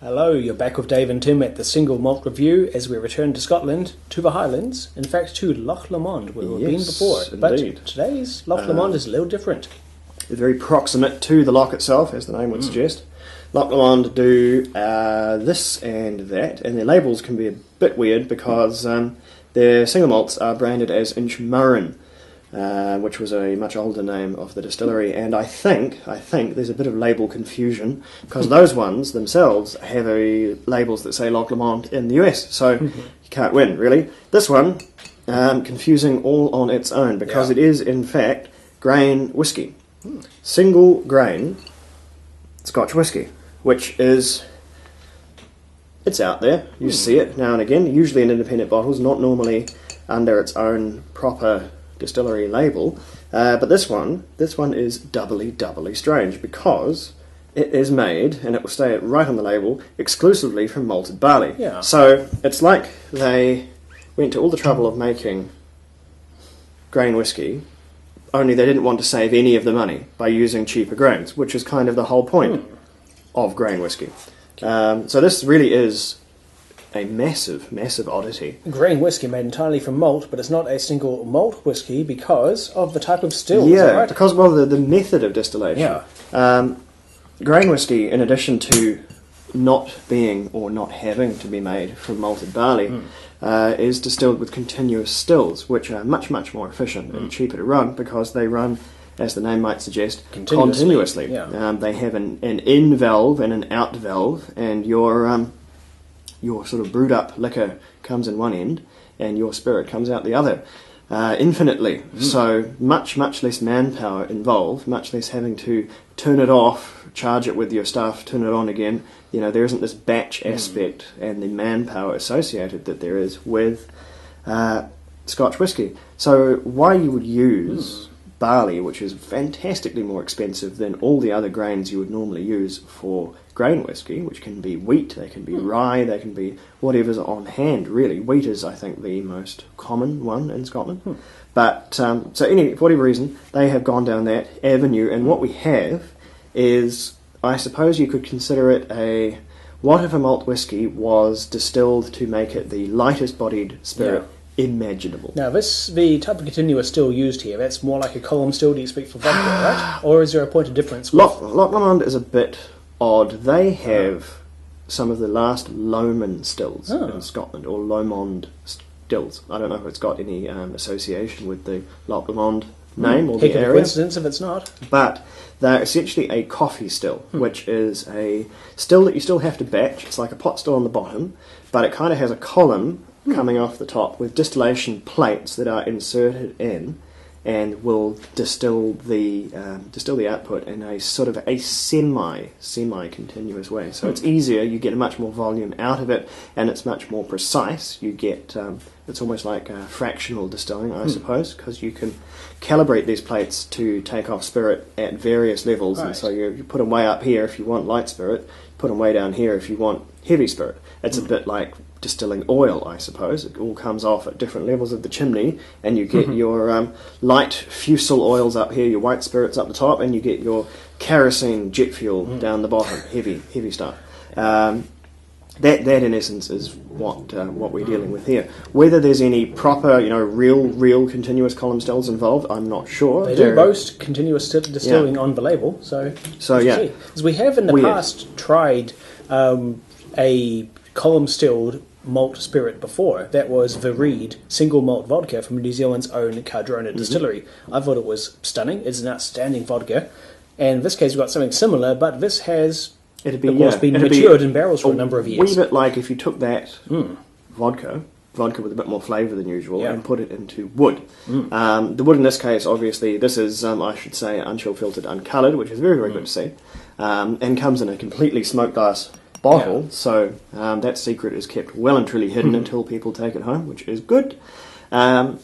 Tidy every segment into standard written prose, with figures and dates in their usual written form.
Hello, you're back with Dave and Tim at the Single Malt Review as we return to Scotland, to the Highlands, in fact to Loch Lomond, where we've been before. Indeed. But today's Loch Lomond is a little different. It's very proximate to the loch itself, as the name would suggest. Loch Lomond do this and that, and their labels can be a bit weird because their single malts are branded as Inchmurrin, which was a much older name of the distillery, and I think there's a bit of label confusion because those ones themselves have labels that say Loch Lomond in the US, so you can't win, really. This one, confusing all on its own because it is, in fact, grain whisky. Single grain Scotch whisky, which is, it's out there, you see it now and again, usually in independent bottles, not normally under its own proper distillery label, but this one is doubly strange because it is made, and it will stay right on the label, exclusively from malted barley. Yeah. So it's like they went to all the trouble of making grain whisky, only they didn't want to save any of the money by using cheaper grains, which is kind of the whole point of grain whisky. So this really is a massive oddity. Grain whisky made entirely from malt, but it's not a single malt whisky because of the type of still, Yeah, is that right? because the method of distillation. Yeah. Grain whisky, in addition to not being or not having to be made from malted barley, is distilled with continuous stills, which are much more efficient and cheaper to run because they run, as the name might suggest, continuously. Yeah. They have an in valve and an out valve, and your sort of brewed up liquor comes in one end and your spirit comes out the other, infinitely. So much less manpower involved, much less having to turn it off, charge it with your stuff, turn it on again. You know, there isn't this batch aspect and the manpower associated that there is with Scotch whisky. So why you would use barley, which is fantastically more expensive than all the other grains you would normally use for grain whisky, which can be wheat, they can be rye, they can be whatever's on hand, really. Wheat is, I think, the most common one in Scotland. But, so for whatever reason, they have gone down that avenue, and what we have is, I suppose you could consider it what if a malt whisky was distilled to make it the lightest bodied spirit imaginable. Now, the type of continuous still used here, that's more like a column still, do you speak for vodka, right? Or is there a point of difference? Loch Lomond is a bit odd. They have some of the last Lomond stills in Scotland, or Lomond stills. I don't know if it's got any association with the Loch Lomond name or the area. Coincidence if it's not. But they're essentially a coffee still, which is a still that you still have to batch. It's like a pot still on the bottom, but it kind of has a column coming off the top with distillation plates that are inserted in and will distill the output in a sort of a semi-continuous way. So it's easier, you get much more volume out of it, and it's much more precise. You get, it's almost like fractional distilling, I suppose, because you can calibrate these plates to take off spirit at various levels, and so you put them way up here if you want light spirit, put them way down here if you want heavy spirit. It's a bit like distilling oil, I suppose. It all comes off at different levels of the chimney, and you get your light fusel oils up here, your white spirits up the top, and you get your kerosene jet fuel down the bottom, heavy stuff. That in essence is what we're dealing with here. Whether there's any proper, real continuous column stills involved, I'm not sure. They do boast continuous distilling on the label, so yeah. Because we have in the past tried a column stilled malt spirit before. That was the Reed single malt vodka from New Zealand's own Cardrona distillery. I thought it was stunning. It's an outstanding vodka. And in this case we've got something similar, but this has been matured in barrels for a number of years. A wee bit like if you took that vodka with a bit more flavour than usual, and put it into wood. The wood in this case, obviously, this is, I should say, unchill filtered, uncoloured, which is very good to see, and comes in a completely smoked glass bottle, so that secret is kept well and truly hidden until people take it home, which is good. The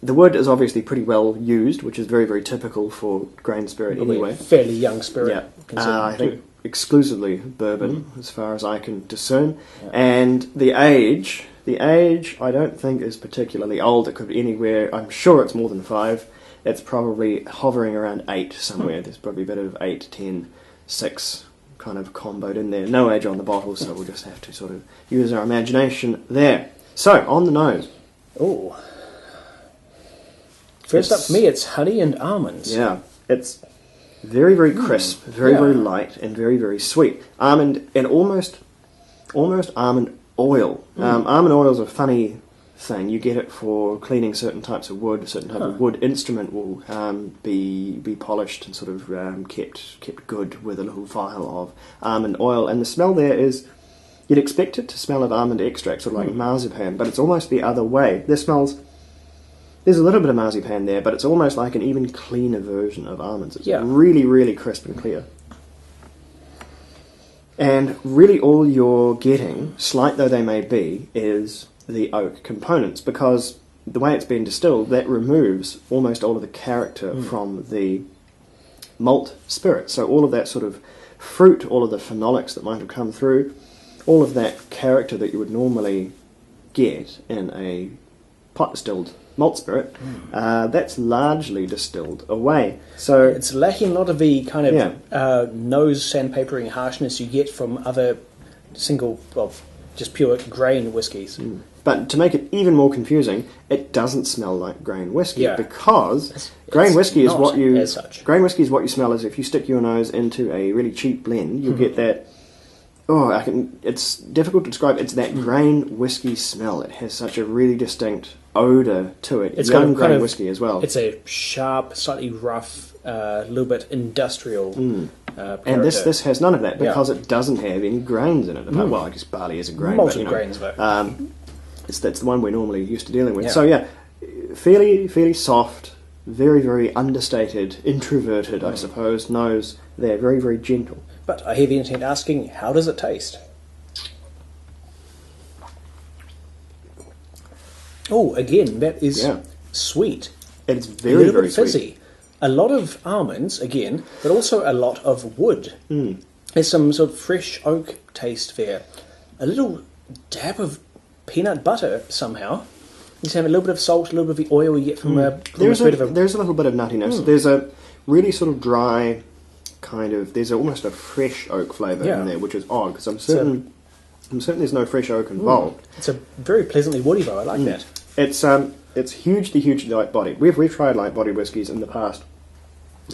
wood is obviously pretty well used, which is very typical for grain spirit anyway. A fairly young spirit. I think exclusively bourbon, as far as I can discern. And the age I don't think is particularly old. It could be anywhere, I'm sure it's more than 5. It's probably hovering around 8 somewhere. There's probably a bit of 8, 10, 6, kind of comboed in there. No age on the bottle, so we'll just have to sort of use our imagination there. So, on the nose. Oh. First up for me, it's honey and almonds. Yeah, it's very, very crisp, very, very light, and very, very sweet. Almond, and almost almond oil. Almond oil is a funny thing. You get it for cleaning certain types of wood. A certain type of wood instrument will be polished and sort of kept good with a little vial of almond oil. And the smell there is, you'd expect it to smell of almond extract, sort of like marzipan, but it's almost the other way. There's a little bit of marzipan there, but it's almost like an even cleaner version of almonds. It's really, really crisp and clear. And really all you're getting, slight though they may be, is the oak components, because the way it's been distilled, that removes almost all of the character from the malt spirit. So all of that sort of fruit, all of the phenolics that might have come through, all of that character that you would normally get in a pot distilled malt spirit, that's largely distilled away. So it's lacking a lot of the kind of nose sandpapering harshness you get from other just pure grain whiskies. But to make it even more confusing, it doesn't smell like grain whiskey, because grain whiskey is what you smell as if you stick your nose into a really cheap blend. You'll get that. It's difficult to describe. It's that grain whiskey smell. It has such a really distinct odour to it. It's young grain whiskey as well. It's a sharp, slightly rough, little bit industrial. And this has none of that, because it doesn't have any grains in it. Well, I guess barley is a grain. Malted grains, though. That's the one we're normally used to dealing with. So fairly soft, very, very understated, introverted, I suppose, nose there, very, very gentle. But I hear the internet asking, how does it taste? Oh, again, that is sweet. It's very, very fizzy. Sweet. A lot of almonds, again, but also a lot of wood. There's some sort of fresh oak taste there. A little dab of peanut butter, somehow. You just have a little bit of salt, a little bit of the oil you get from there's a little bit of nuttiness. There's a really sort of dry kind of... There's almost a fresh oak flavour in there, which is odd, because I'm certain there's no fresh oak involved. It's a very pleasantly woody, though. I like that. It's hugely light-bodied. We've tried light-bodied whiskies in the past.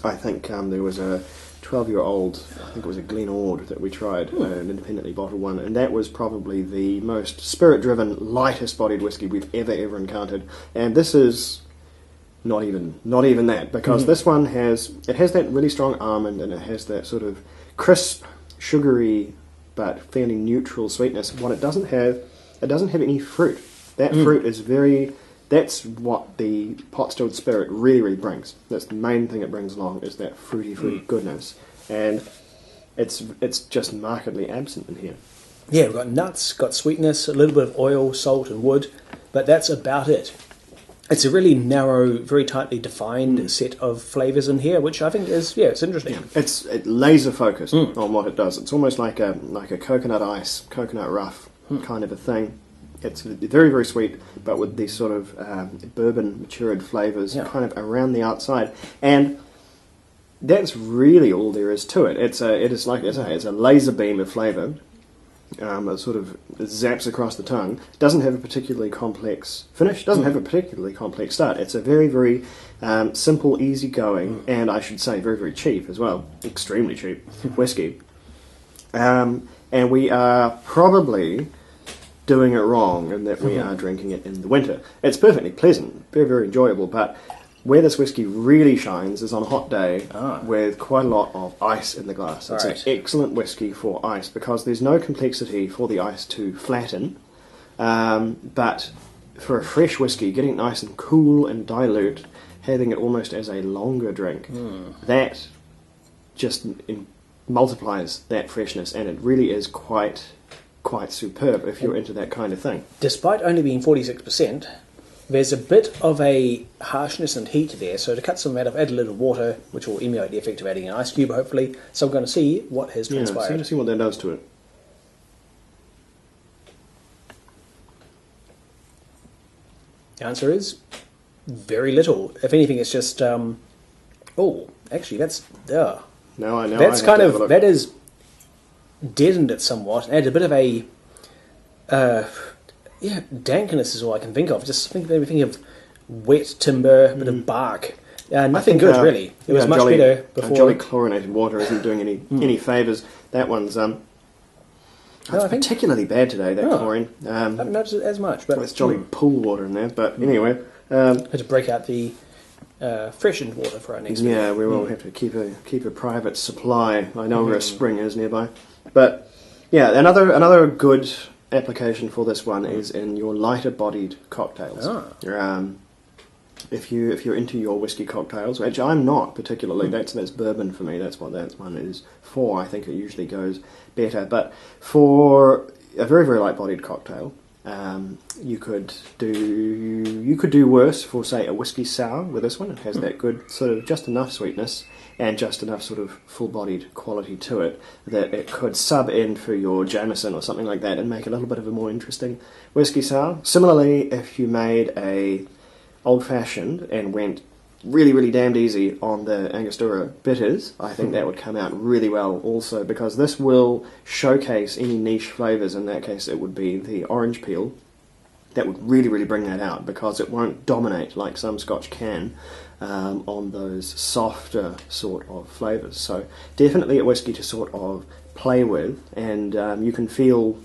I think there was a 12-year-old, I think it was a Glen Ord that we tried, an independently bottled one, and that was probably the most spirit-driven, lightest-bodied whiskey we've ever encountered. And this is not even that, because this one has that really strong almond, and it has that sort of crisp, sugary, but fairly neutral sweetness. What it doesn't have any fruit. That fruit is that's what the pot distilled spirit really brings. That's the main thing it brings along, is that fruity goodness. And it's just markedly absent in here. Yeah, we've got nuts, got sweetness, a little bit of oil, salt and wood, but that's about it. It's a really narrow, very tightly defined set of flavours in here, which I think is, it's interesting. Yeah. It's laser focused on what it does. It's almost like a coconut ice, coconut rough kind of a thing. It's very, very sweet, but with these sort of bourbon matured flavours kind of around the outside. And that's really all there is to it. It's a laser beam of flavour. It sort of zaps across the tongue. Doesn't have a particularly complex finish. Doesn't have a particularly complex start. It's a very, very simple, easygoing, and I should say very, very cheap as well. Extremely cheap whiskey. And we are probably doing it wrong in that we are drinking it in the winter. It's perfectly pleasant, very, very enjoyable, but where this whiskey really shines is on a hot day with quite a lot of ice in the glass. It's an excellent whiskey for ice, because there's no complexity for the ice to flatten, but for a fresh whiskey, getting it nice and cool and dilute, having it almost as a longer drink, that just multiplies that freshness, and it really is quite superb if you're into that kind of thing. Despite only being 46%, there's a bit of a harshness and heat there, so to cut some of that, I've added a little water, which will emulate the effect of adding an ice cube, hopefully. So I'm going to see what has transpired. So to see what that does to it. The answer is very little. If anything, it's just... actually, that's... Now that's kind of... That is deadened it somewhat, added a bit of a dankness is all I can think of. Just made me think of wet timber, a bit of bark. Nothing good really. It was much better before. Jolly chlorinated water isn't doing any favours. That one's particularly bad today. That chlorine. I haven't noticed it as much, but it's jolly pool water in there. But anyway, had to break out the freshened water for our next. Yeah, we will have to keep a private supply. I know where a spring is nearby, but yeah, another good application for this one is in your lighter bodied cocktails. If you're into your whiskey cocktails, which I'm not particularly, that's bourbon for me. That's what that one is for. I think it usually goes better. But for a very, very light bodied cocktail, you could do worse for, say, a whiskey sour with this one. It has that good sort of just enough sweetness and just enough sort of full-bodied quality to it that it could sub in for your Jameson or something like that and make a little bit of a more interesting whiskey sour. Similarly, if you made a old-fashioned and went really, really damned easy on the Angostura bitters, I think that would come out really well also, because this will showcase any niche flavours. In that case, it would be the orange peel. That would really, really bring that out, because it won't dominate like some Scotch can on those softer sort of flavours. So definitely a whiskey to sort of play with, and you can feel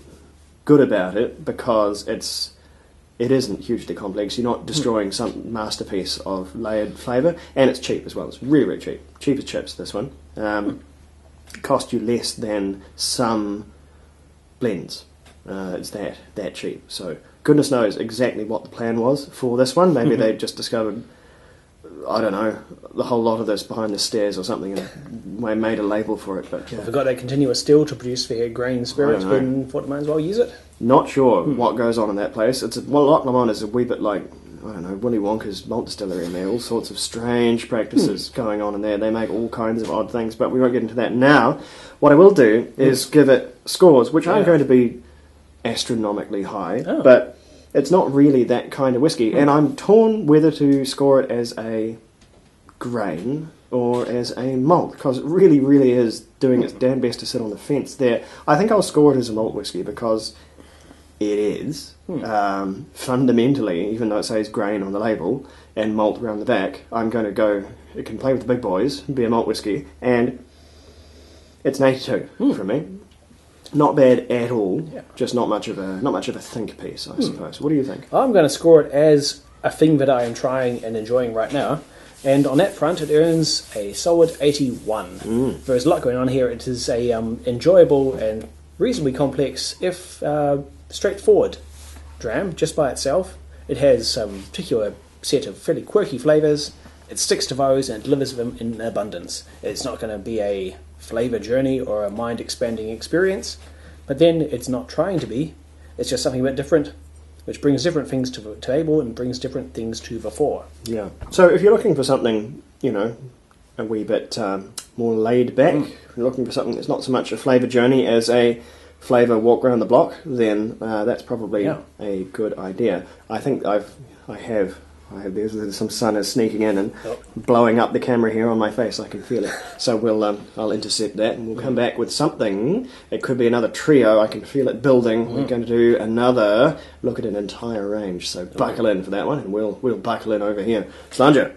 good about it because it isn't hugely complex. You're not destroying some masterpiece of layered flavour, and it's cheap as well. It's really, really cheap. Cheap as chips, this one. Cost you less than some blends. It's that cheap. So goodness knows exactly what the plan was for this one. Maybe they just discovered, I don't know, the whole lot of this behind the stairs or something, and made a label for it. But yeah. If we've got that continuous still to produce their grain spirits, then what might as well use it. Not sure what goes on in that place. Loch Lomond is a wee bit like, I don't know, Willy Wonka's malt distillery, and there are all sorts of strange practices going on in there. They make all kinds of odd things, but we won't get into that now. What I will do is give it scores, which aren't going to be astronomically high, but it's not really that kind of whiskey, and I'm torn whether to score it as a grain or as a malt, because it really, really is doing its damn best to sit on the fence there. I think I'll score it as a malt whiskey, because it is fundamentally, even though it says grain on the label and malt around the back, I'm going to go, it can play with the big boys, be a malt whiskey, and it's an 82 from me. Not bad at all, just not much of a think piece, I suppose. What do you think? I'm going to score it as a thing that I am trying and enjoying right now, and on that front it earns a solid 81. There's a lot going on here. It is a enjoyable and reasonably complex, if straightforward dram just by itself. It has some particular set of fairly quirky flavours. It sticks to those and delivers them in abundance. It's not going to be a flavour journey or a mind-expanding experience, but then it's not trying to be. It's just something a bit different, which brings different things to the table and brings different things to the fore. Yeah. So if you're looking for something, a wee bit more laid back, if you're looking for something that's not so much a flavour journey as a flavour walk around the block, then that's probably a good idea. I think there's some sun is sneaking in and blowing up the camera here on my face. I can feel it. So I'll intercept that, and we'll come back with something. It could be another trio. I can feel it building. We're going to do another look at an entire range. So buckle in for that one, and we'll buckle in over here. Slanger.